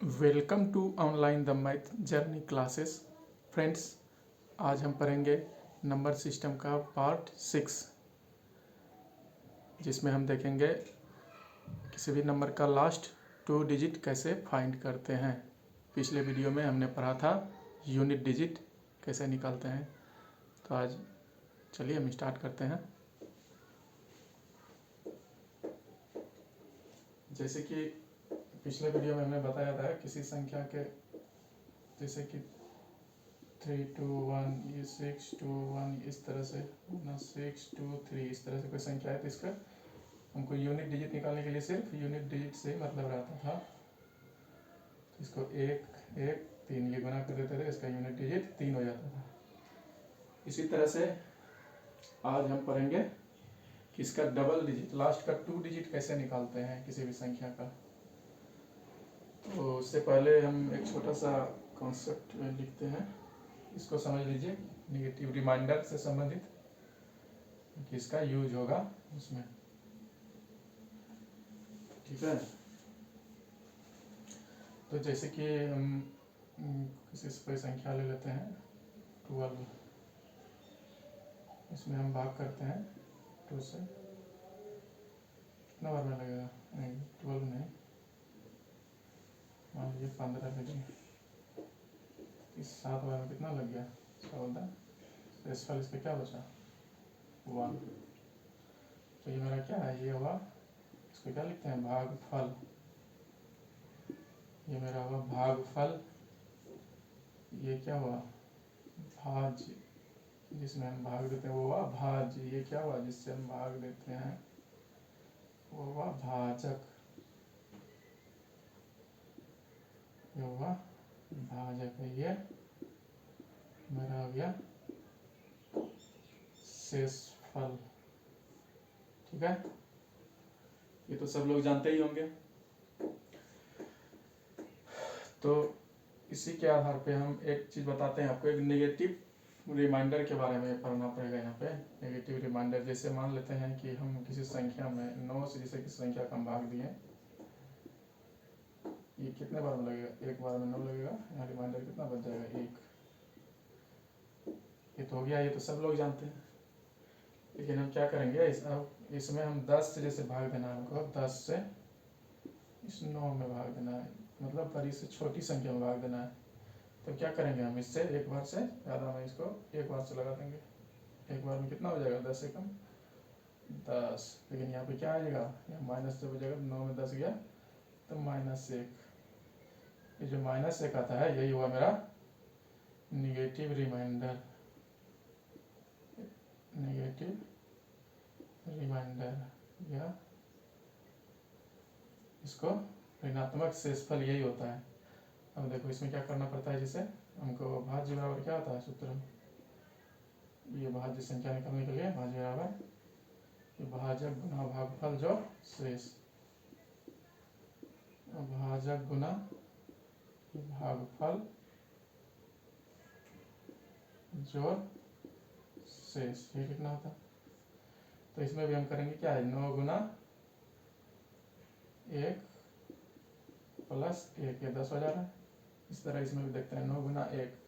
Welcome to online the math journey classes. Friends, आज हम पढ़ेंगे नंबर सिस्टम का पार्ट 6, जिसमें हम देखेंगे किसी भी नंबर का लास्ट 2 डिजिट कैसे फाइंड करते हैं। पिछले वीडियो में हमने पढ़ा था यूनिट डिजिट कैसे निकालते हैं। तो आज चलिए हम स्टार्ट करते हैं। जैसे कि पिछले वीडियो में हमने बताया था किसी संख्या के, जैसे कि 3 2 1 ये 6 2 1 इस तरह से ना 6 2 3 इस तरह से कोई संख्या है, तो इसका हमको यूनिट डिजिट निकालने के लिए सिर्फ यूनिट डिजिट से मतलब रहता था। तो इसको 1 1 3 ये गुना कर देते थे, इसका यूनिट डिजिट 3 हो जाता था। इसी तरह से आज हम पढ़ेंगे कि इसका डबल डिजिट, लास्ट का 2 डिजिट कैसे निकालते हैं किसी भी संख्या का। तो उससे पहले हम एक छोटा सा कॉन्सेप्ट लिखते हैं, इसको समझ लीजिए। नेगेटिव रिमाइंडर से संबंधित कि इसका यूज होगा उसमें, ठीक है। तो जैसे कि हम किसी से कोई संख्या ले लेते हैं 12, इसमें हम भाग करते हैं 2 से। कितना बार में लगेगा? नहीं 12 नहीं, मान लीजिए 15 ले लेंगे। इस 7 बार में कितना लग गया? 14। शेषफल इसका क्या बचा? 1। तो ये मेरा क्या है? ये हुआ, इसको क्या लिखते हैं? भागफल। ये मेरा हुआ भागफल। ये क्या हुआ? भाज्य, जिसमें हम भाग देते हैं वो हुआ भाज्य। ये क्या हुआ? जिससे हम भाग देते हैं वो हुआ भाजक। ये हुआ भाजक है। ये मेरा हो गया शेषफल, ठीक है। ये तो सब लोग जानते ही होंगे। तो इसी के आधार पे हम एक चीज बताते हैं आपको, एक नेगेटिव रिमाइंडर के बारे में पढ़ना पड़ेगा यहाँ पे। नेगेटिव रिमाइंडर, जैसे मान लेते हैं कि हम किसी संख्या में 9 से जैसे किसी संख्या का हम भाग दिए, ये कितने बार में लगेगा? एक बार में 9 लगेगा। यहाँ रिमाइंडर कितना बच जाएगा? 1। ये तो हो गया, ये तो सब लोग जानते हैं। लेकिन हम क्या करेंगे, इसमें हम 10 से जैसे भाग देना है हमको, 10 से इस 9 में भाग देना है, मतलब बड़ी से छोटी संख्या में भाग देना है। तो क्या करेंगे हम, इससे एक बार से ज़्यादा में इसको एक बार से लगा देंगे। एक बार में कितना हो जाएगा? 10 से कम 10। लेकिन यहाँ पे क्या आ जाएगा? यहाँ माइनस जब हो जाएगा, 9 में 10 गया तो -1। ये जो -1 आता है यही हुआ मेरा निगेटिव रिमाइंडर। नेगेटिव रिमाइंडर या इसको ऋणात्मक शेषफल यही होता है। अब देखो इसमें क्या करना पड़ता है, जैसे हमको भाज्य बराबर क्या होता है सूत्र, ये भाज्य संख्या निकालने के लिए भाज्य बराबर भाजक गुना भागफल जो शेष, भाजक गुना भागफल जोड़ शेष, ये लिखना होता है। तो इसमें भी हम करेंगे क्या है, 9 गुना 1 प्लस 1, ये 10 हो जा रहा है। इस तरह इसमें भी देखते हैं 9 गुना 1,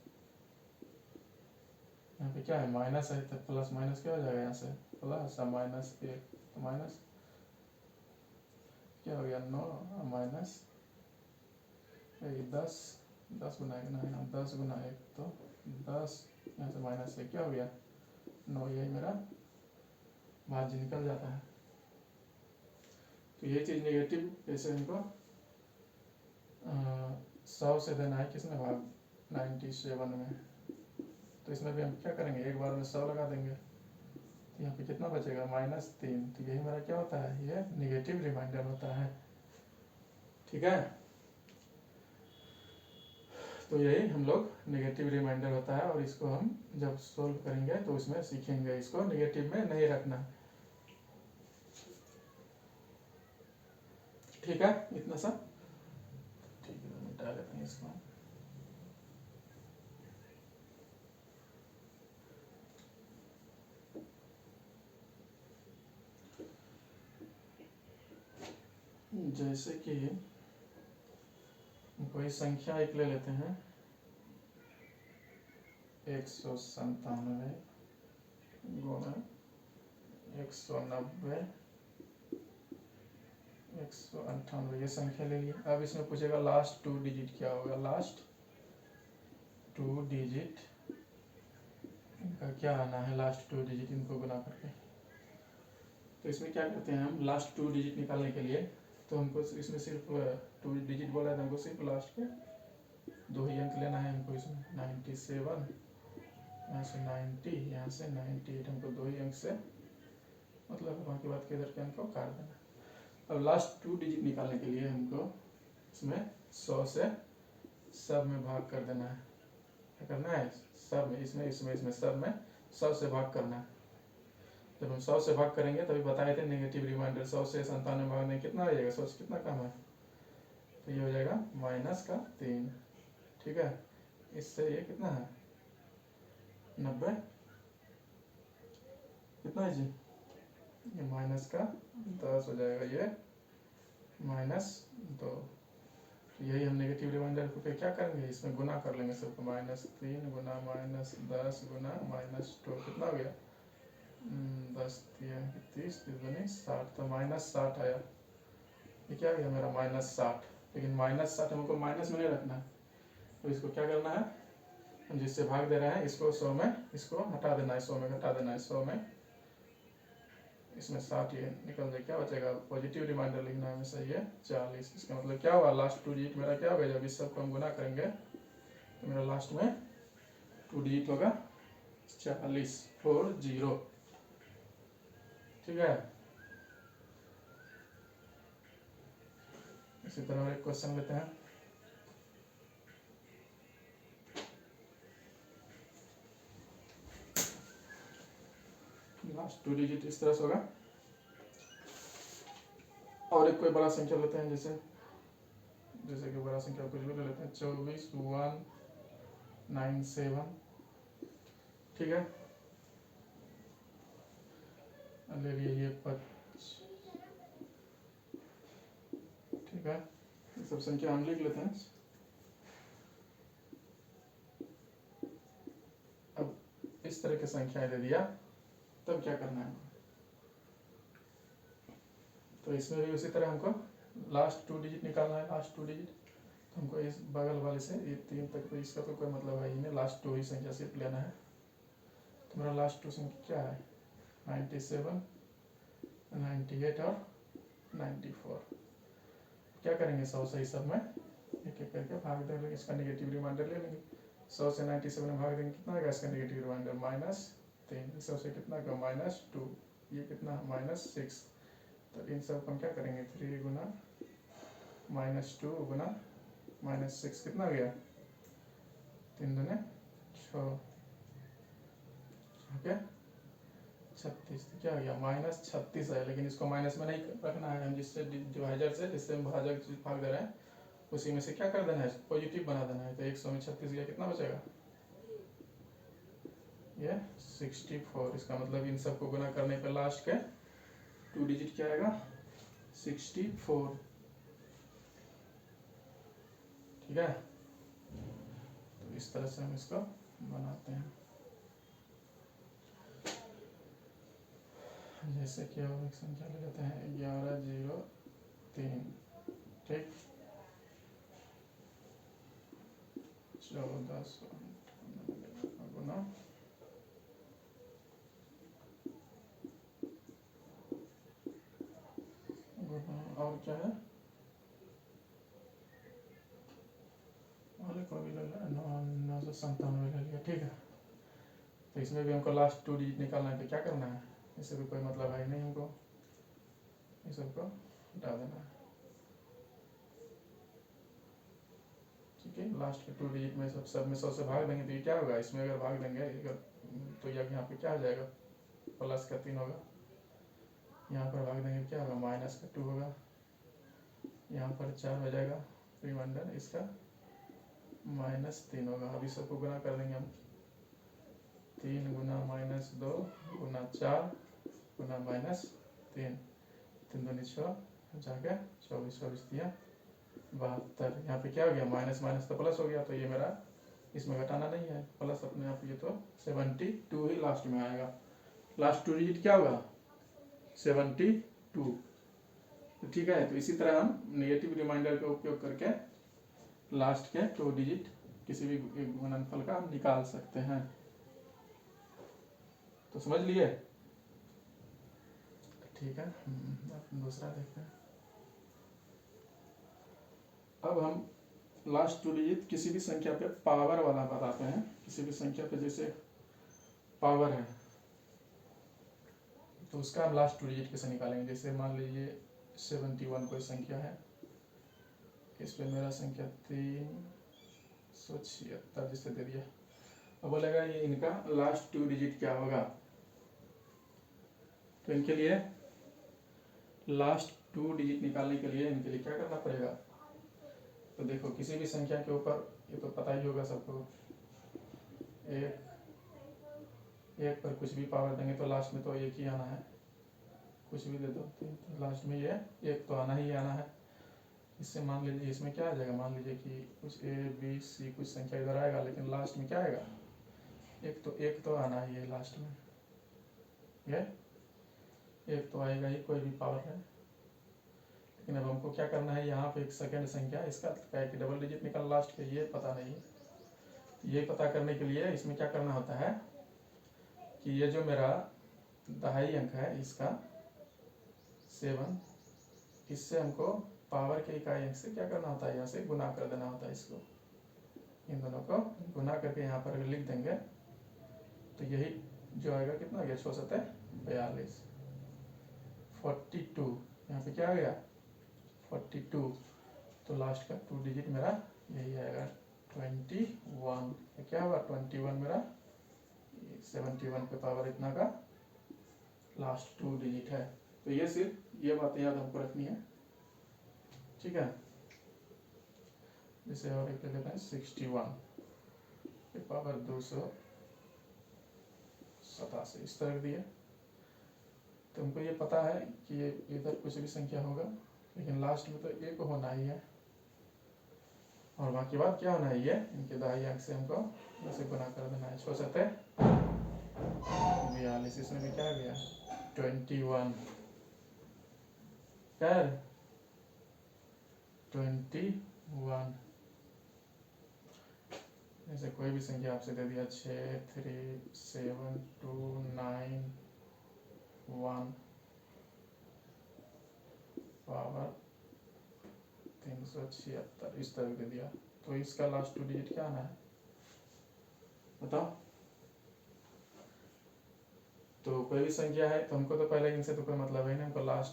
यहाँ पे क्या है माइनस है, तो प्लस माइनस क्या हो जाएगा? यहाँ से प्लस -1, तो माइनस क्या हो गया? 9 माइनस 10, 10 गुना 1 ना, यहाँ 10 गुना 1 तो 10, यहाँ से माइनस 1 क्या हो गया? 9। यही मेरा भाज्य निकल जाता है। तो ये चीज़ नेगेटिव, जैसे हमको 100 से देना है किसमें भाग? 97 में। तो इसमें भी हम क्या करेंगे, एक बार में 100 लगा देंगे। तो यहाँ पे कितना बचेगा? -3। तो यही मेरा क्या होता है? ये नेगेटिव रिमाइंडर होता है, ठीक है। तो यही हम लोग नेगेटिव रिमाइंडर होता है, और इसको हम जब सोल्व करेंगे तो उसमें सीखेंगे इसको नेगेटिव में नहीं रखना, ठीक है। इतना सा ठीक है, मिटा लेते हैं इसको। जैसे कि कोई संख्या एक ले लेते हैं 197 गुणा 190 198, ये संख्या ले लिया। अब इसमें पूछेगा लास्ट 2 डिजिट क्या होगा। लास्ट 2 डिजिट इनका क्या आना है, लास्ट 2 डिजिट इनको गुना करके। तो इसमें क्या करते हैं हम, लास्ट 2 डिजिट निकालने के लिए तो हमको इसमें सिर्फ 2 डिजिट बोला है तो हमको सिर्फ लास्ट के 2 ही अंक लेना है हमको। इसमें 97 यहाँ से 90, यहाँ से 98, हमको 2 ही अंक से मतलब बाकी बात के इधर के अंक को काट देना। अब लास्ट 2 डिजिट निकालने के लिए हमको इसमें 100 से सब में भाग कर देना है। क्या करना है, सब में, इसमें सब में 100 से भाग करना है। जब हम 100 से भाग करेंगे तभी बताए थे नेगेटिव रिमाइंडर। 100 से 97 भागने कितना आ जाएगा, 100 से कितना कम है, तो ये हो जाएगा -3। ठीक है, इससे ये कितना है 90, कितना है जी, ये -10 हो जाएगा, ये -2। तो यही हम नेगेटिव रिमाइंडर को क्या करेंगे, इसमें गुना कर लेंगे सबको। -3 गुना -10 गुना -2 कितना हो गया 10 3 30 3 60, तो -60 आया। ये क्या गया मेरा -60, लेकिन -60 हमको माइनस में नहीं रखना है। तो इसको क्या करना है, हम जिससे भाग दे रहे हैं इसको 100 में, इसको हटा देना है, 100 में घटा देना है। 100 में इसमें 60 ये निकल जाए, क्या बचेगा, पॉजिटिव रिमाइंडर लिखना है हमेशा, ये 40। इसका मतलब क्या हुआ, लास्ट 2 डिजिट मेरा क्या होगा, जब इस सबको हम गुना करेंगे तो मेरा लास्ट में 2 डिजिट होगा 40 40। ठीक है, इसी तरह और एक क्वेश्चन लेते हैं। लास्ट 2 डिजिट इस तरह से होगा। और एक कोई बड़ा संख्या लेते हैं, जैसे कि बड़ा संख्या कुछ भी ले लेते हैं, 24197। ठीक है, ले लिए ये 5। ठीक है, ये सब संख्या हम लिख लेते हैं। अब इस तरह की संख्या दे दिया तब क्या करना है, तो इसमें भी उसी तरह हमको लास्ट 2 डिजिट निकालना है। लास्ट 2 डिजिट तो हमको इस बगल वाले से ये 3 तक, तो इसका तो कोई मतलब है ही नहीं, लास्ट 2 ही संख्या सिर्फ लेना है। तो मेरा लास्ट 2 संख्या क्या है 97 98 और 94। क्या करेंगे 100 से इस सब में एक एक करके भाग देंगे, इसका नेगेटिव रिमाइंडर ले लेंगे। 100 से 97 में भाग देंगे, कितना आएगा इसका नेगेटिव रिमाइंडर -3। 100 से कितना का -2, ये कितना -6। तो इन सब को हम क्या करेंगे 3 गुना -2 गुना -6 कितना हो गया 3 दूने 6, ओके 36। तो क्या हो गया -36 है, लेकिन इसको माइनस में नहीं रखना है, हम जिससे डिवाइजर से जिससे हम भाजक भाग दे रहे हैं उसी में से क्या कर देना है, पॉजिटिव बना देना है। तो 100 में 36 गया, कितना बचेगा ये 64। इसका मतलब इन सबको गुना करने पे लास्ट के 2 डिजिट क्या आएगा 64। ठीक है, तो इस तरह से हम इसको बनाते हैं। जैसे कि और एक संख्या ले लेते हैं 1103। ठीक, 1400 गुना और क्या है, और एक भी ले लिया 997 ले लिया। ठीक है, तो इसमें भी हमको लास्ट 2 डिजिट निकालना है, तो क्या करना है, इससे भी कोई मतलब है नहीं, हमको ये सबको हटा देना है। ठीक है, लास्ट के 2 डिजिट में सब में 100 से भाग देंगे तो ये क्या होगा, इसमें अगर भाग देंगे तो यहाँ पे क्या हो जाएगा +3 होगा। यहाँ पर भाग देंगे क्या होगा -2 होगा। यहाँ पर 4 हो जाएगा रिमाइंडर, इसका -3 होगा। अभी सबको गुना कर देंगे हम, 3 गुना -2 गुना 4 गुना -3, 3 दूनी 6 जाके 24 दिया 72। यहाँ पे क्या हो गया, माइनस माइनस तो प्लस हो गया, तो ये मेरा इसमें घटाना नहीं है, प्लस अपने आप, ये तो 72 ही लास्ट में आएगा। लास्ट 2 डिजिट क्या होगा, 72। तो ठीक है, तो इसी तरह हम नेगेटिव रिमाइंडर का उपयोग करके लास्ट के 2 डिजिट किसी भी एक गुणनफल का हम निकाल सकते हैं। तो समझ लिए, ठीक है। दूसरा देखते हैं। अब हम लास्ट 2 डिजिट किसी भी संख्या पे पावर वाला बताते हैं। किसी भी संख्या पे जैसे पावर है तो उसका हम लास्ट 2 डिजिट कैसे निकालेंगे। जैसे मान लीजिए 71 कोई संख्या है, इस पे मेरा संख्या 376 जिसे दे दिया। अब बोलेगा ये इनका लास्ट 2 डिजिट क्या होगा, तो इनके लिए लास्ट 2 डिजिट निकालने के लिए इनके लिए क्या करना पड़ेगा। तो देखो किसी भी संख्या के ऊपर, ये तो पता ही होगा सबको, एक पर कुछ भी पावर देंगे तो लास्ट में तो एक ही आना है, कुछ भी दे दो तो लास्ट में ये एक तो आना ही आना है। इससे मान लीजिए इसमें क्या आ जाएगा, मान लीजिए कि कुछ ए बी सी कुछ संख्या इधर आएगा, लेकिन लास्ट में क्या आएगा, एक तो आना ही है लास्ट में, ये एक तो आएगा ही, कोई भी पावर है। लेकिन अब हमको क्या करना है, यहाँ पे एक सेकेंड संख्या इसका क्या है कि डबल डिजिट निकल लास्ट के, ये पता नहीं है। ये पता करने के लिए इसमें क्या करना होता है कि ये जो मेरा दहाई अंक है इसका 7, इससे हमको पावर के इकाई अंक से क्या करना होता है, यहाँ से गुना कर देना होता है। इसको इन दोनों को गुना करके यहाँ पर लिख देंगे तो यही जो आएगा, कितना आ गया, 6 7 42, 42। यहाँ पे क्या आ गया 42, तो लास्ट का 2 डिजिट मेरा यही आएगा 21। क्या हुआ 21 मेरा 71 पे पावर इतना का लास्ट 2 डिजिट है। तो ये सिर्फ ये बातें याद हमको रखनी है, ठीक है। जैसे और एक ले लेते हैं 61 पे पावर 287, इस तरह दिए। तो हमको ये पता है कि ये इधर कुछ भी संख्या होगा, लेकिन लास्ट में तो एक होना ही है, और बाकी बात क्या होना है, ये इनके दहाई अंक से हमको वैसे गुना कर देना है। 6 7 42, इसमें भी क्या गया 21, क्या 21। जैसे कोई भी संख्या आपसे दे दिया 6 3 7 2 9 1 पावर 376, इस तरह दे दिया, तो इसका लास्ट 2 डिजिट क्या आना है बताओ। तो कोई भी संख्या है तो हमको तो पहले इनसे तो कोई मतलब है नहीं, हमको लास्ट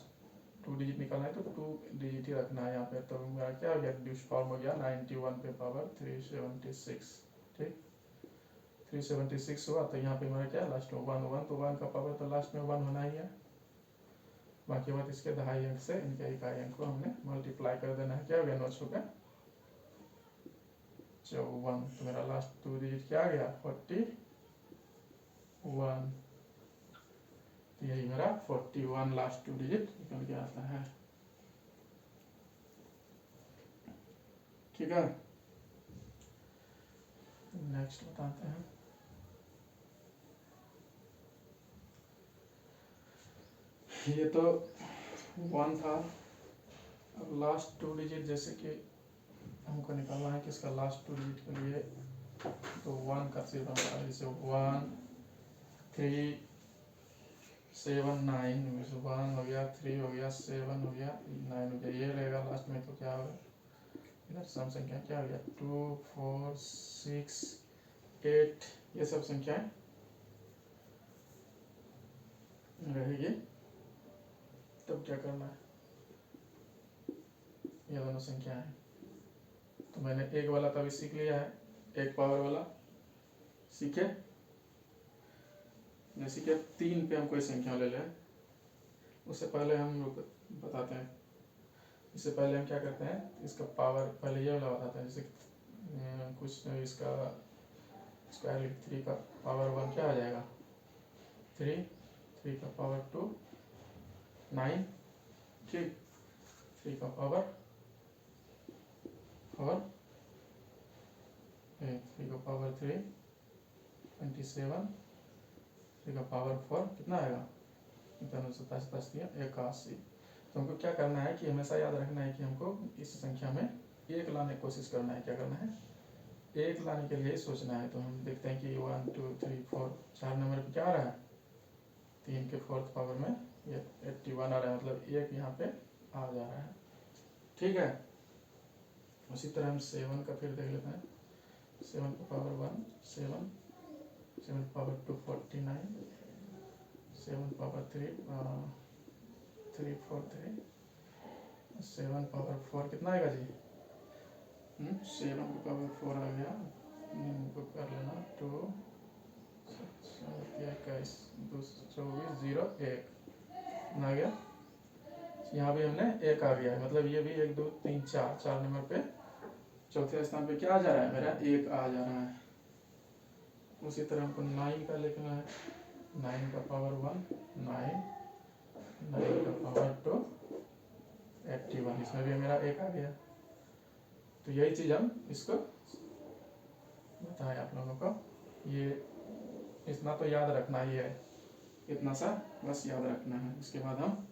2 डिजिट निकालना है तो 2 डिजिट ही रखना है यहाँ पे। तो मेरा क्या हो गया, रिड्यूस फॉर्म हो गया 91 पे पावर 376, ठीक 376 हुआ। तो यहाँ पे मेरा क्या लास्ट में 1 तो 1 का पावर तो लास्ट में 1 होना ही है। बाकी बात इसके दहाई अंक से इनके इकाई अंक को हमने मल्टीप्लाई कर देना है, क्या हो गया 9 6 54। तो मेरा लास्ट 2 डिजिट क्या आ गया 41, तो यही मेरा 41 लास्ट 2 डिजिट निकल के आता है, ठीक है। नेक्स्ट बताते हैं। ये तो 1 था। अब लास्ट 2 डिजिट जैसे कि हमको निकालना है कि इसका लास्ट 2 डिजिट के लिए, तो 1 का सिर्फ हमारा जैसे 1 3 7 9, 1 हो गया 3 हो गया 7 हो गया 9 हो गया, ये रहेगा लास्ट में। तो क्या होगा इधर सम संख्या क्या हो गया 2 4 6 8, ये सब संख्याएं रहेगी। तब क्या करना है, ये दोनों संख्या है, तो मैंने एक वाला तभी सीख लिया है, एक पावर वाला सीखे। जैसे कि 3 पे हम कोई संख्या ले लें, उससे पहले हम लोग बताते हैं, इससे पहले हम क्या करते हैं, इसका पावर पहले ये वाला बताते हैं। जैसे कुछ इसका स्क्वायर 3 का पावर 1 क्या आ जाएगा 3 का पावर 2 9, ठीक 3 का पावर 4 3 का पावर 3 27 3 का पावर 4 कितना आएगा, दोनों 27 दिया 81। तो हमको क्या करना है कि हमेशा याद रखना है कि हमको इस संख्या में एक लाने की कोशिश करना है। क्या करना है, एक लाने के लिए सोचना है। तो हम देखते हैं कि 1 2 3 4 4 नंबर पे क्या आ रहा है, 3 के 4th पावर में ये 81 आ रहा है, मतलब एक यहाँ पे आ जा रहा है। ठीक है, उसी तरह हम 7 का फिर देख लेते हैं। 7 का पावर 1 7, 7 पावर 2 49, 7 पावर 3 3 4 3, 7 पावर 4 कितना आएगा जी, 7 का पावर 4 आ गया, इनको कर लेना 2 21 24 0 1 आ गया। यहाँ भी हमने एक आ गया है, मतलब ये भी 1 2 3 4 4 नंबर पे चौथे स्थान पे क्या आ जा रहा है, मेरा एक आ जा रहा है। उसी तरह हमको 9 का लिखना है। 9 का पावर 1 9, 9 का पावर 2 81, इसमें भी मेरा एक आ गया। तो यही चीज हम इसको बताएं आप लोगों को, ये इतना तो याद रखना ही है, इतना सा बस याद रखना है। इसके बाद हम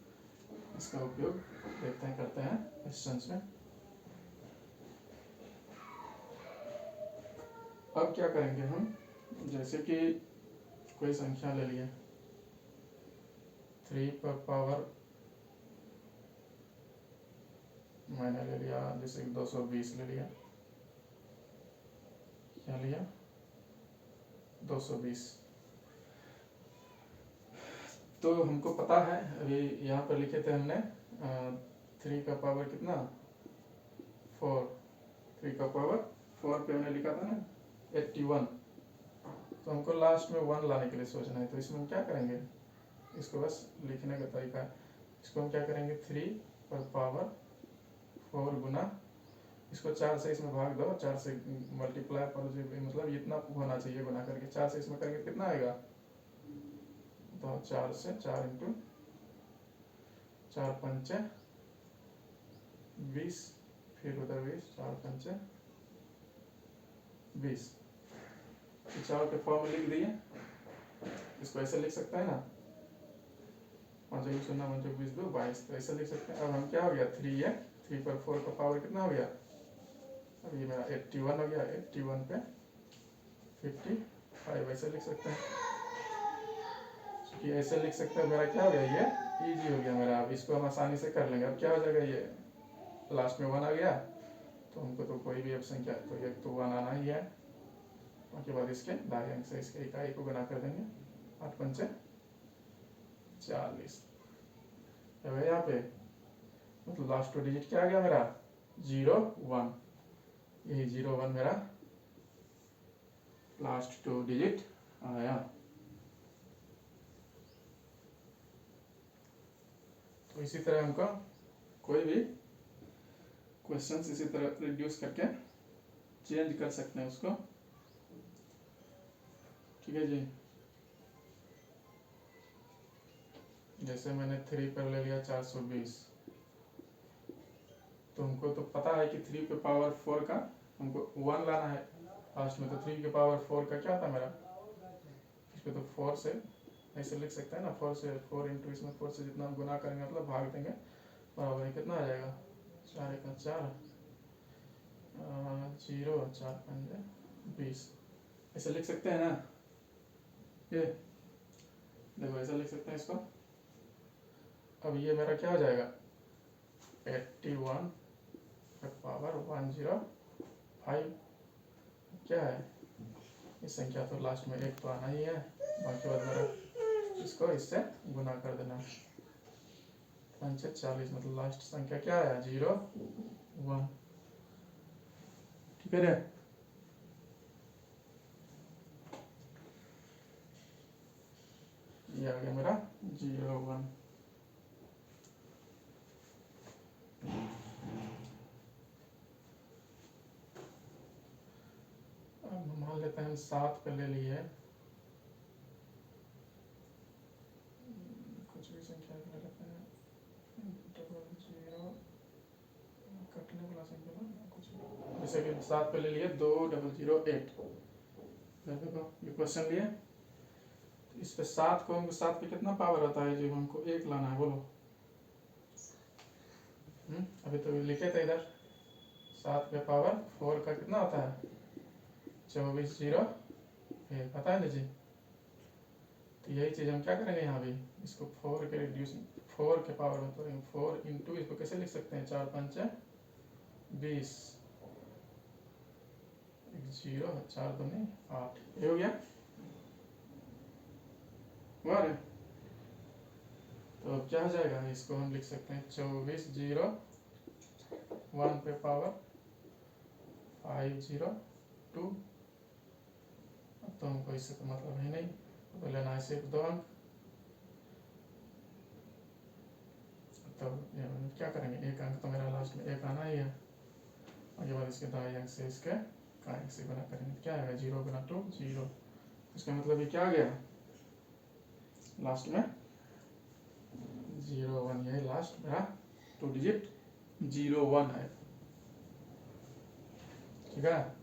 इसका उपयोग देखते हैं, करते हैं क्वेश्चंस में। अब क्या करेंगे हम, जैसे कि कोई संख्या ले लिए 3 पर पावर मैंने ले लिया, जैसे 220 ले लिया, क्या लिया 220। तो हमको पता है, अभी यहाँ पर लिखे थे हमने 3 का पावर कितना 4, 3 का पावर 4 पे हमने लिखा था ना 81। तो हमको लास्ट में 1 लाने के लिए सोचना है। तो इसमें हम क्या करेंगे, इसको बस लिखने का तरीका है। इसको हम क्या करेंगे, 3 पर पावर 4 गुना, इसको 4 से इसमें भाग दो, 4 से मल्टीप्लाई पर मतलब इतना होना चाहिए गुना करके, 4 से इसमें करके कितना आएगा, तो 4 से 4 इंटू 4 पंचे 20, फिर उधर 20, 4 पंचे 20। 4 के फॉर्म में लिख दिए, इसको ऐसे लिख सकते हैं ना, 5 0 5 20 2 22, तो ऐसे लिख सकते हैं। अब हम क्या हो गया 3 है, 3 पर 4 का पावर कितना हो गया, अब ये मेरा 81 हो गया, 81 पे 55 ऐसे लिख सकते हैं। कि ऐसे लिख सकते हैं, मेरा क्या हो गया, ये इजी हो गया मेरा। अब इसको हम आसानी से कर लेंगे। अब क्या हो जाएगा, ये लास्ट में 1 आ गया, तो हमको तो कोई भी अब संख्या तो एक तो 1 आना ही है। उसके बाद इसके दाएं अंक से इसके इकाई को गुना कर देंगे, 8 पंचे 40। अब यहाँ पे मतलब लास्ट 2 डिजिट क्या आ गया मेरा 0 1, यही 0 1 मेरा लास्ट 2 डिजिट आया। तो इसी तरह हमको कोई भी क्वेश्चंस इसी तरह रिड्यूस करके चेंज कर सकते हैं उसको। ठीक है जी, जैसे मैंने 3 पर ले लिया 420, तो हमको तो पता है कि 3 के पावर 4 का हमको 1 लाना है लास्ट में। तो 3 के पावर 4 का क्या था मेरा, इसको तो 4 से ऐसे लिख सकते हैं ना, 4 से 4 इंटू इसमें 4 से जितना हम गुना करेंगे मतलब भाग देंगे, बराबर कितना आ जाएगा 4 का 4 0 4 5 20, ऐसे लिख सकते हैं ना। ये देखो ऐसा लिख सकते हैं इसको। अब ये मेरा क्या हो जाएगा 81 का पावर 105, क्या है इस संख्या तो लास्ट में एक तो आना ही है, बाकी बाद मेरा इसको इससे गुना कर देना, 5 40, मतलब लास्ट संख्या क्या है 0 1। ठीक है रे, ये आ गया मेरा 0 1। अब मान लेते हैं 7 पे ले लिए, कुछ भी संख्या ले लेते हैं, डबल 0 कटने वाला संख्या ना कुछ भी, जैसे कि 7 पे ले लिए 2008, फिर देखो ये क्वेश्चन लिए, तो इस पे 7 को हमको 7 पे कितना पावर आता है जो हमको 1 लाना है, बोलो। अभी तो लिखे थे इधर 7 पे पावर 4 का कितना आता है 24 0 1, पता है ना जी। तो यही चीज़ हम क्या करेंगे यहाँ भी, इसको 4 के रिड्यूस 4 के पावर में तोड़ेंगे। 4 इंटू इसको कैसे लिख सकते हैं, 4 5 20, 0 4 दूनी 8, ये हो गया। हुआ रे, तो अब क्या हो जाएगा, इसको हम लिख सकते हैं 24 0 1 पे पावर 5 0 2। अब तो हमको इससे तो मतलब है नहीं, तो लेना है सिर्फ 2 अंक। तो क्या करेंगे, 1 अंक तो मेरा लास्ट में 1 आना ही है, और ये बाद इसके दाएं अंक से इसके का अंक से गुना करेंगे, क्या आएगा 0 गुना 2 0। इसका मतलब ये क्या आ गया लास्ट में 0 1, यही लास्ट मेरा 2 डिजिट 0 1 है, ठीक है।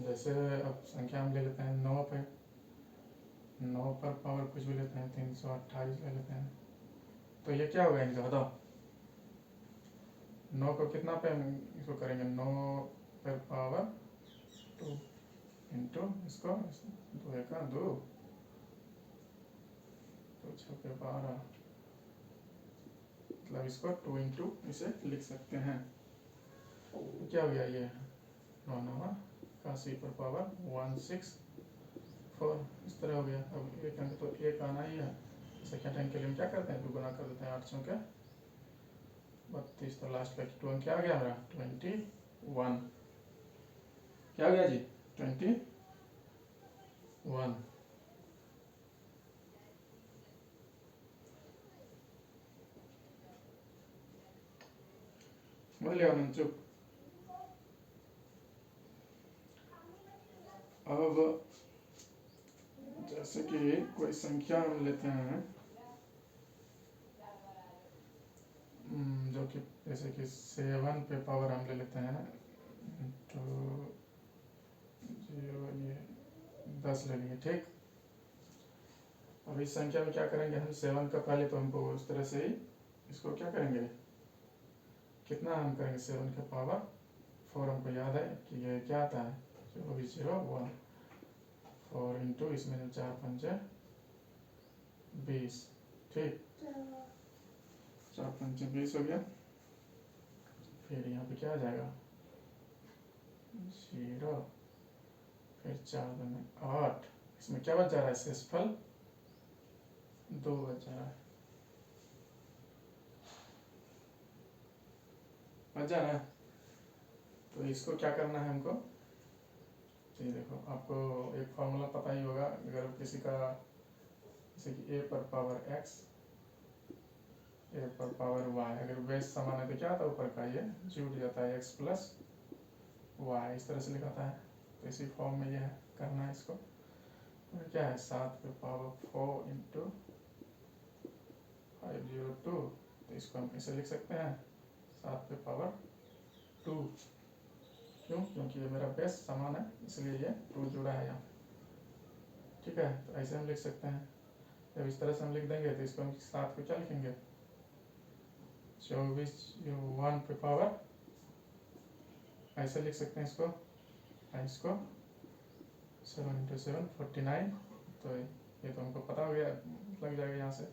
जैसे अब संख्या हम ले लेते हैं 9 पे, 9 पर पावर कुछ भी लेते हैं 328 ले लेते हैं, तो ये क्या होगा इनका बताओ। 9 को कितना पे हम इसको करेंगे, 9 पर पावर 2 इंटू इसको 2 1 2 तो 6 पे 12, मतलब इसको 2 इंटू इसे लिख सकते हैं, तो क्या हो गया ये 9 9 81 पर पावर 164, इस तरह हो गया। अब 1 अंक तो 1 आना ही है, सेकेंड अंक के लिए हम क्या करते हैं 2 गुना कर देते हैं, 8 के 32, तो लास्ट का 2 अंक क्या आ गया हमारा 21, क्या हो गया जी 21। समझ लिया मनचुक। अब जैसे कि कोई संख्या हम लेते हैं जो कि जैसे कि 7 पे पावर हम ले लेते हैं, तो 0 ये 10 ले लिए, ठीक। अब इस संख्या में क्या करेंगे हम, 7 का पहले तो हमको उस तरह से ही इसको क्या करेंगे, कितना हम करेंगे 7 का पावर 4, हमको याद है कि ये क्या आता है 24 0 1, 4 इंटू इसमें 4 5 20, ठीक, 4 5 20 हो गया। फिर यहाँ पे क्या आ जाएगा 0, फिर 4 दूनी 8, इसमें क्या बच जा रहा है शेषफल 2 बच जा रहा है, बच जा रहा है। तो इसको क्या करना है हमको, तो ये देखो आपको एक फॉर्मूला पता ही होगा, अगर किसी का जैसे कि a पर पावर x a पर पावर y, अगर बेस समान है तो क्या आता है ऊपर का ये जुड़ जाता है x प्लस y, इस तरह से लिखाता है। तो इसी फॉर्म में ये है, करना है इसको। और क्या है 7 पे पावर 4 इंटू 502, तो इसको हम ऐसे लिख सकते हैं 7 पे पावर 2, क्यों, क्योंकि ये मेरा बेस समान है इसलिए ये 2 जुड़ा है यहाँ, ठीक है। तो ऐसे हम लिख सकते हैं। जब इस तरह से हम लिख देंगे तो इसको हम 7 को क्या लिखेंगे 24 1 पे पावर, ऐसे लिख सकते हैं इसको, इसको 7 इंटू 7 49, तो ये तो हमको पता हो गया, लग जाएगा यहाँ से।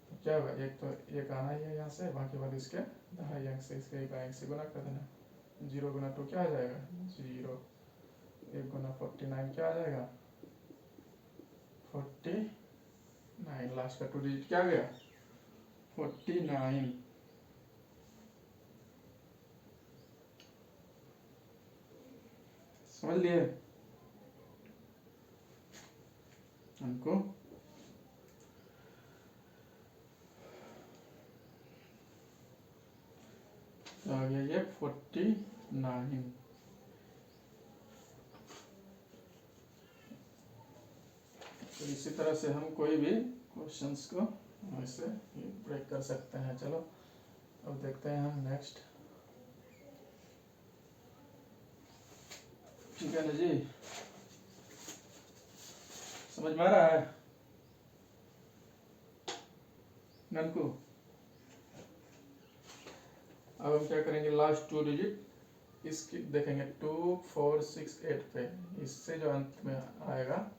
तो क्या होगा, एक तो एक आना ही है यहाँ से, बाकी बाद इसके ढाई अंक से इसके 1 अंक से गुना कर देना, 0 गुना 2 क्या आ जाएगा 0, 1 गुना 49 क्या आ जाएगा 49, लास्ट का 2 डिजिट क्या आ गया 49। समझ लिए हमको, तो आ गया ये 49। तो इसी तरह से हम कोई भी क्वेश्चंस को ऐसे ब्रेक कर सकते हैं। चलो अब देखते हैं हम नेक्स्ट। ठीक है ना जी, समझ में आ रहा है ननकू? अब हम क्या करेंगे, लास्ट 2 डिजिट इसकी देखेंगे 2 4 6 8 पे, इससे जो अंत में आएगा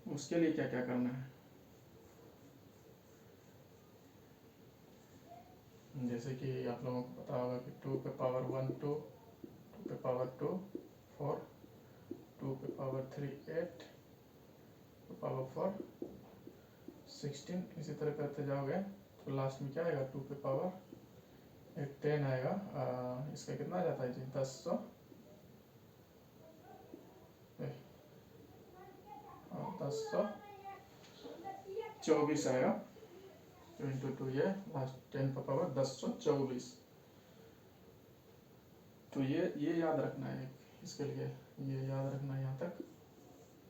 उसके लिए क्या क्या करना है। जैसे कि आप लोगों को पता होगा कि 2 पे पावर 1 2, 2 पे पावर 2 4, 2 पे पावर 3 8, 2 पे पावर 4 16, इसी तरह करते जाओगे तो लास्ट में क्या आएगा, 2 पे पावर 10 आएगा। इसका कितना आ जाता है जी, 1024 आएगा। 2 इंटू 2 ये लास्ट 10 पे पावर 1024। तो ये याद रखना है, इसके लिए ये याद रखना है, यहाँ तक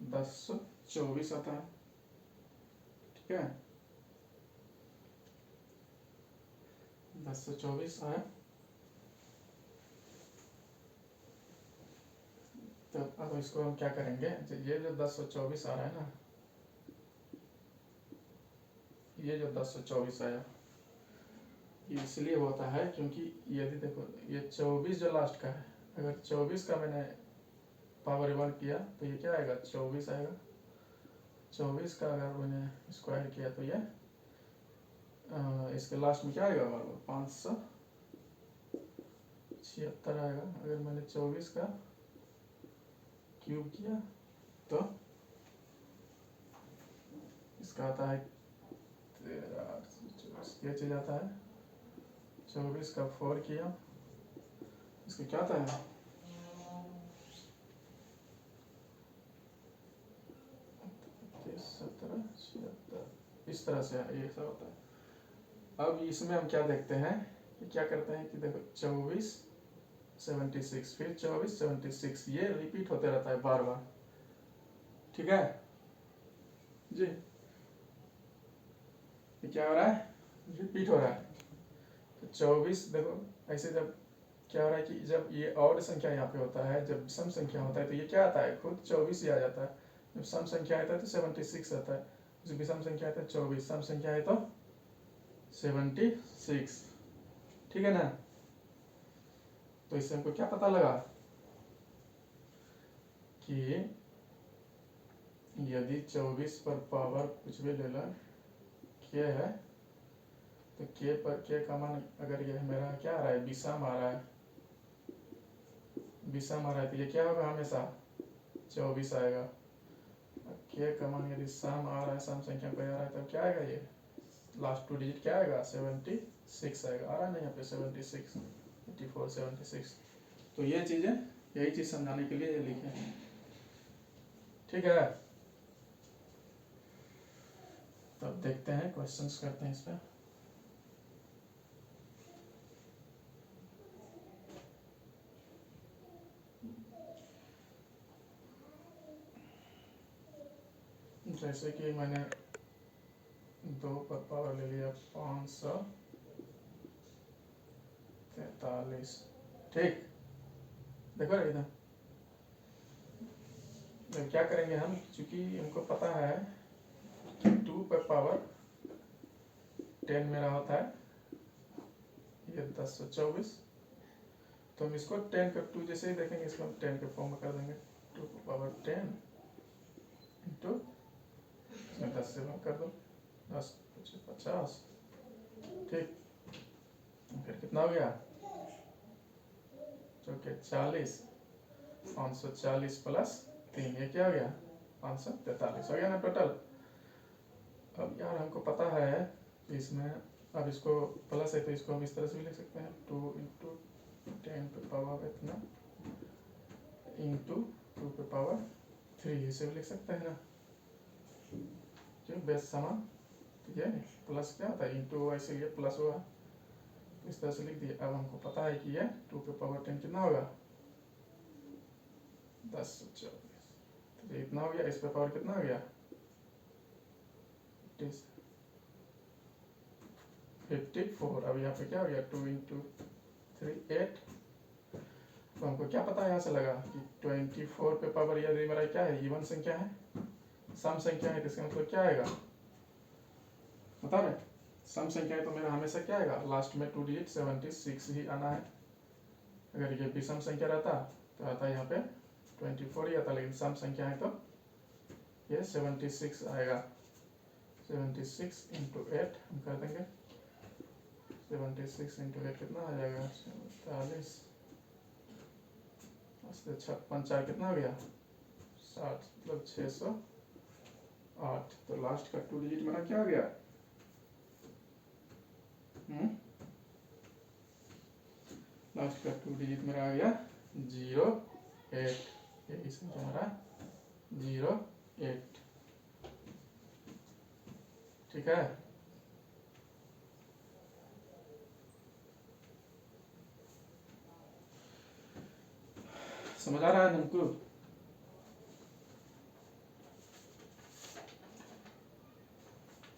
1024 आता है। ठीक है, 1024 आया। तो अब इसको हम क्या करेंगे, ये जो 1024 आ रहा है ना, ये जो 1024 आया इसलिए होता है क्योंकि यदि देखो ये 24 जो लास्ट का है, अगर 24 का मैंने पावर 1 किया तो ये क्या आएगा, 24 आएगा। 24 का अगर मैंने स्क्वायर किया तो ये इसके लास्ट में क्या आएगा, 576 आएगा। अगर मैंने 24 का क्यूब किया तो इसका आता है 13, ये चीज आता है। 24 का 4 किया, इसका क्या आता है, 17 76, इस तरह से ये सब होता है। अब इसमें हम क्या देखते हैं कि क्या करते हैं कि देखो 24 76 फिर 24 76, ये रिपीट होते रहता है बार बार। ठीक है जी, ये क्या हो रहा है, रिपीट हो रहा है। तो 24 देखो ऐसे जब क्या हो रहा है कि जब ये ऑड संख्या यहाँ पे होता है, जब सम संख्या होता है तो ये क्या आता है, खुद 24 ही आ जाता है। जब सम संख्या आता है तो 76 आता है, जब विषम संख्या आता है 24, सम संख्या है तो 76। ठीक है ना? तो इससे हमको क्या पता लगा कि यदि 24 पर पावर कुछ भी ले लो के है तो के पर के का मान अगर ये मेरा क्या आ रहा है, विषम आ रहा है, विषम आ रहा है तो ये क्या होगा, हमेशा 24 आएगा। के का मान यदि सम आ रहा है, सम संख्या कोई आ रहा है तब क्या आएगा, ये लास्ट 2 डिजिट क्या आएगा, 76 आएगा। आ रहा है ना यहाँ पे 76, 84 76। तो ये चीजें, यही चीज समझाने के लिए ये लिखे हैं। ठीक है, तब देखते हैं, क्वेश्चंस करते हैं इस पर। जैसे कि मैंने 2 पर पावर ले लिया 543। ठीक, देखो ना इधर क्या करेंगे हम, चूंकि हमको पता है कि 2 पर पावर 10 मेरा होता है ये 1024, तो हम इसको 10 का 2 जैसे ही देखेंगे इसको हम 10 के फॉर्म में कर देंगे। 2 पर पावर 10 इंटू इसमें 10 से भाग कर दो, 10 50। ठीक, फिर कितना हो गया, जो कि 40, 540 प्लस 3, ये क्या हो गया, 543 हो गया ना टोटल। अब यार हमको पता है इसमें, अब इसको प्लस है तो इसको हम इस तरह से भी लिख सकते हैं, 2 इंटू 10 पे पावर इतना इंटू 2 पे पावर 3, इसे भी लिख सकते हैं ना, क्यों बेस समान। ठीक है, प्लस क्या होता है, इंटू ऐसे ये प्लस हुआ, इस तरह से लिख दिया। अब हमको पता है कि ये 2 पे पावर 10 कितना होगा, 1024। तो इतना हो गया, इस पे पावर कितना हो गया 54। अब यहाँ पे क्या हो गया 2 इंटू 3 8। तो हमको क्या पता है यहाँ से लगा कि 24 पे पावर यदि मेरा क्या है इवन संख्या है, सम संख्या है, तो इसका मतलब क्या आएगा बता रहे? सम संख्या है तो मेरा हमेशा क्या आएगा लास्ट में 2 डिजिट 76 ही आना है। अगर ये विषम संख्या रहता तो आता यहाँ पे 24 ही आता, लेकिन सम संख्या है तो ये 76 आएगा। 76 इंटू 8 हम कर देंगे। 76 इंटू 8 कितना आ जाएगा 47। 56 4 कितना हो गया 60, मतलब 608। तो लास्ट का 2 डिजिट मेरा क्या हो गया लास्ट का 2 डिजिट मेरा आ गया 08। यही संख्या हमारा 08। ठीक है। समझ आ रहा है तुमको?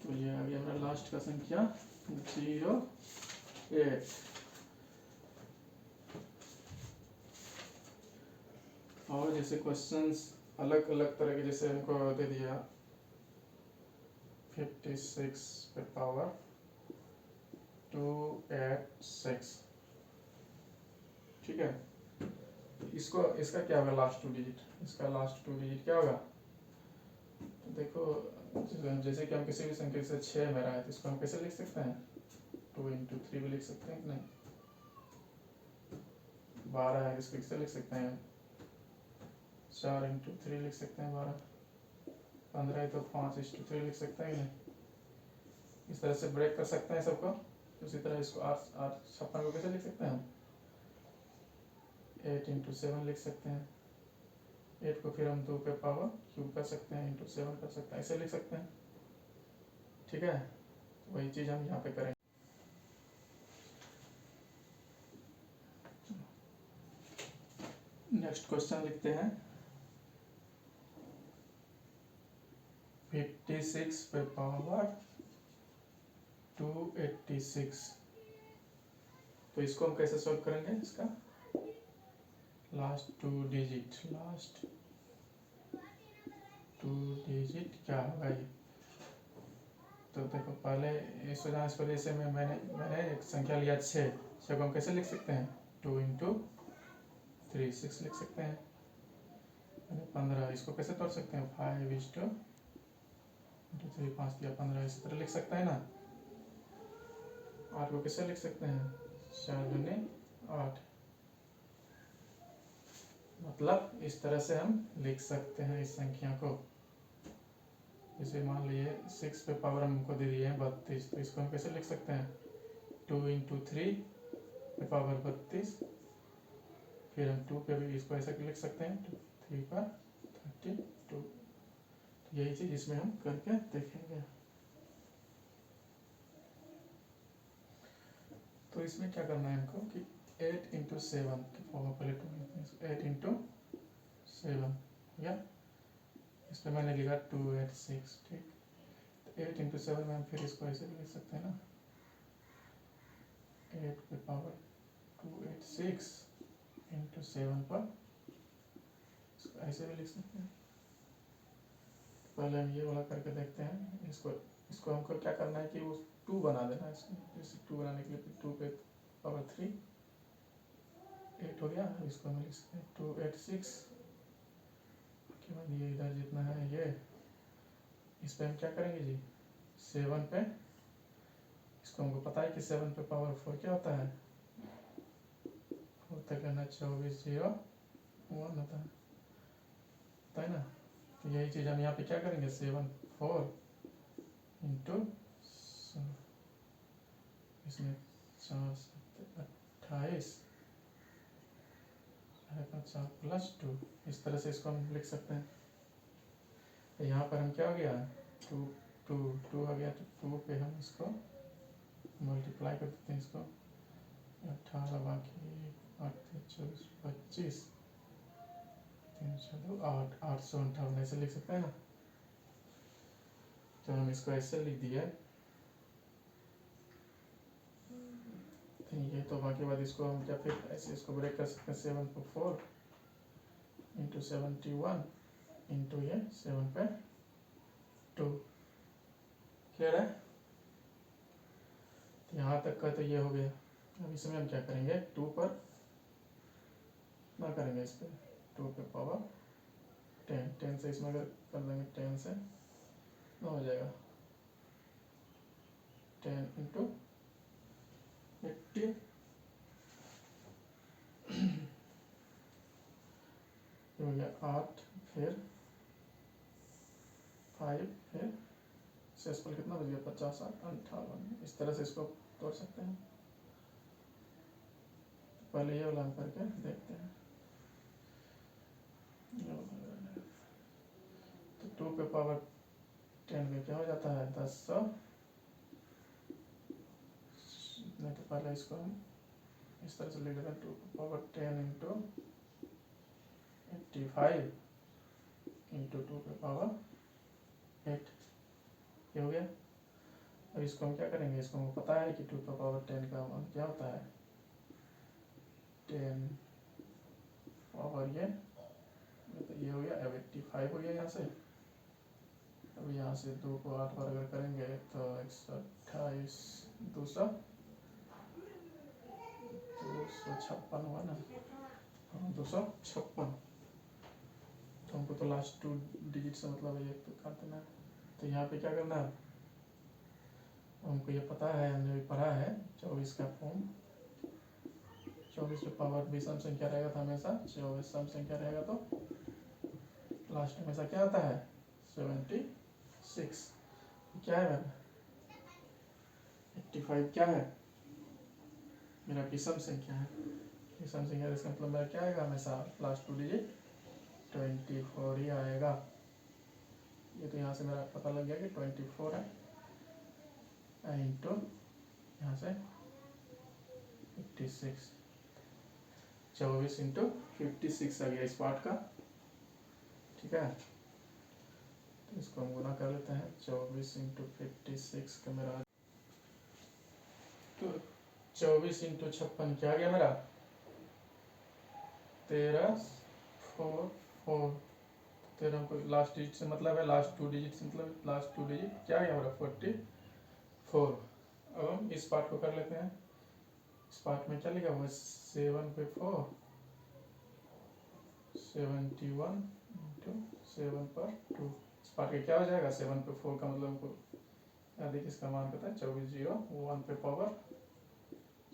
तो ये आ गया मेरा लास्ट का संख्या 08। और जैसे क्वेश्चंस अलग अलग तरह के, जैसे हमको दे दिया 56 पे पावर 286। ठीक है, इसको इसका क्या होगा लास्ट 2 डिजिट, इसका लास्ट 2 डिजिट क्या होगा? तो देखो जैसे कि हम किसी भी संख्या से 6 मेरा है तो इसको हम कैसे लिख सकते हैं 2 इंटू 3 भी लिख सकते हैं कि नहीं। 12 है इसको कैसे लिख सकते हैं 4 इंटू 3 लिख सकते हैं 12। 15 है तो 5:3 लिख सकते हैं कि नहीं। इस तरह से ब्रेक कर सकते हैं सबको। उसी तरह इसको 8 56 को कैसे लिख सकते हैं 8 इंटू 7 लिख सकते हैं। 8 को फिर हम 2 पे पावर क्यूब कर सकते हैं इंटू 7 कर सकते हैं, ऐसे लिख सकते हैं। ठीक है, वही चीज हम यहाँ पे करेंगे। नेक्स्ट क्वेश्चन लिखते हैं 56 पे पावर 286। तो इसको हम कैसे सॉल्व करेंगे, इसका लास्ट 2 डिजिट क्या होगा ये। तो देखो पहले इस वजह से मैंने एक संख्या लिया 6 को हम कैसे लिख सकते हैं 2 इंटू 3 6 लिख सकते हैं। 15 इसको कैसे तोड़ सकते हैं 5 इंटू 3 5 दिया 15, इसी तरह लिख सकते हैं ना। 8 को कैसे लिख सकते हैं 4 दूनी 8। मतलब इस तरह से हम लिख सकते हैं इस संख्या को। जैसे मान लिए 6 पे पावर हमको दे दिए हैं 32, तो इसको हम कैसे लिख सकते हैं 2 इंटू 3 पे पावर 32। फिर हम 2 पे भी इसको ऐसे लिख सकते हैं 3 पर 32। तो यही चीज इसमें हम करके देखेंगे। तो इसमें क्या करना है हमको कि 8 इंटू 7 की पावर पहले 2 8 इंटू 7 या इस पर मैंने लिखा 286। ठीक, तो 8 इंटू 7 में हम फिर इसको ऐसे भी लिख सकते हैं ना 8 पे पावर 286 इंटू 7 पर ऐसे भी लिख सकते हैं। पहले हम ये वाला करके देखते हैं। इसको हमको क्या करना है कि वो 2 बना देना है इसको। जैसे 2 बनाने के लिए 2 पे पावर 3 8 हो गया। इसको हम लिख सकते हैं 286 के बाद ये इधर जितना है ये इस पे हम क्या करेंगे जी 7 पे, इसको हमको पता है कि 7 पे पावर 4 क्या होता है 4 तक लेना 24 0 1 होता है ना। तो यही चीज हम यहाँ पे क्या करेंगे 7 4 इंटू इसमें 4 7 28 4 प्लस 2, इस तरह से इसको हम लिख सकते हैं। तो यहाँ पर हम क्या हो गया 2 2 2 आ गया, तो 2 पे हम इसको मल्टीप्लाई कर देते हैं। इसको 18 बाकी 8 24 25 3 8 858 ऐसे लिख सकते हैं ना। तो हम इसको ऐसे लिख दिए। ये तो बाकी बात इसको हम क्या फिर ऐसे इसको ब्रेक कर सकते हैं। 7 पे 4 इंटू 71 इंटू ये 7 पे 2। क्लियर है? तो यहाँ तक का तो ये हो गया। अब इसमें हम क्या करेंगे, 2 पर ना करेंगे, इस पर 2 पे पावर 10, 10 से इसमें अगर कर देंगे 10 से ना हो जाएगा 10 इंटू 80 हो गया 8, फिर 5, फिर शेषफल कितना बच गया 50, 8, 58। इस तरह से इसको तोड़ सकते हैं। पहले ये वाला हम करके देखते हैं। तो 2 पे पावर 10 में क्या हो जाता है 10। नहीं तो पहले इसको हम इस तरह से लिख लेते हैं। 2 पे पावर 10 इंटू 85 इंटू 2 पे पावर 8। ये हो गया। अब इसको हम क्या करेंगे, इसको हमको पता है कि 2 पे पावर 10 का मान क्या होता है 10 पावर ये तो ये हो गया। अब 85 हो गया यहाँ से। अब यहाँ से 2 को 8 बार अगर करेंगे तो 128, 256 हुआ ना। हाँ 256। तो हमको तो लास्ट 2 डिजिट से मतलब है, एक तो काट देना है। तो यहाँ पे क्या करना है, हमको ये पता है, हमने भी पढ़ा है 24 का फॉर्म। 24 पे पावर विषम संख्या रहेगा तो हमेशा 24 सम संख्या रहेगा तो लास्ट में हमेशा क्या आता है 76। क्या है मेरा 85 क्या है मेरा विषम संख्या है। विषम संख्या इसका मतलब मेरा क्या आएगा हमेशा लास्ट 2 डिजिट 24 ही आएगा। ये तो यहाँ से मेरा पता लग गया कि 24 है इंटू यहाँ से 56। 24 इंटू 56 आ गया इस पार्ट का। ठीक है, तो इसको हम गुना कर लेते हैं। 24 इंटू 56 का मेरा, तो 24 इंटू 56 क्या आ गया मेरा 1344। 13 को लास्ट डिजिट से मतलब है, लास्ट 2 डिजिट से मतलब लास्ट 2 डिजिट क्या आ गया मेरा 44। अब हम इस पार्ट को कर लेते हैं। इस पार्ट में क्या लिखा हुआ है 7 पे 4 71 इंटू 7 पर 2। इस पार्ट का क्या हो जाएगा 7 पे 4 का मतलब हमको याद है कि इसका मान पता है 24 0 1 पे पावर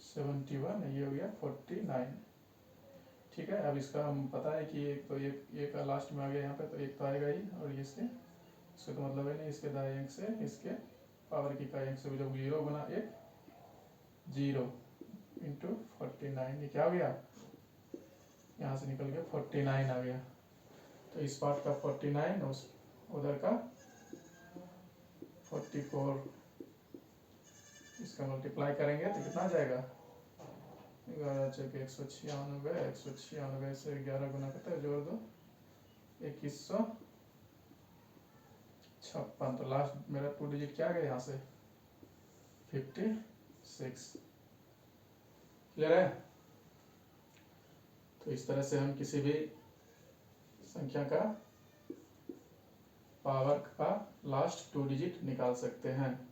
71, ये हो गया 49। ठीक है, अब इसका हम पता है कि एक तो एक का लास्ट में आ गया यहाँ पे, तो एक तो आएगा ही, और ये इसके तो मतलब है नहीं, इसके दाएं अंक से इसके पावर की इकाई अंक से जब 0 गुना 1 0 इंटू 49, ये क्या हो गया यहाँ से निकल के 49 आ गया। तो इस पार्ट का 49, उस उधर का 44, इसका मल्टीप्लाई करेंगे तो कितना आ जाएगा 11 चौके 196, 196 से 11 गुना करते हैं, जोड़ दो 2156। तो लास्ट मेरा 2 डिजिट क्या आ गया यहाँ से 56। क्लियर है? तो इस तरह से हम किसी भी संख्या का पावर का लास्ट 2 डिजिट निकाल सकते हैं।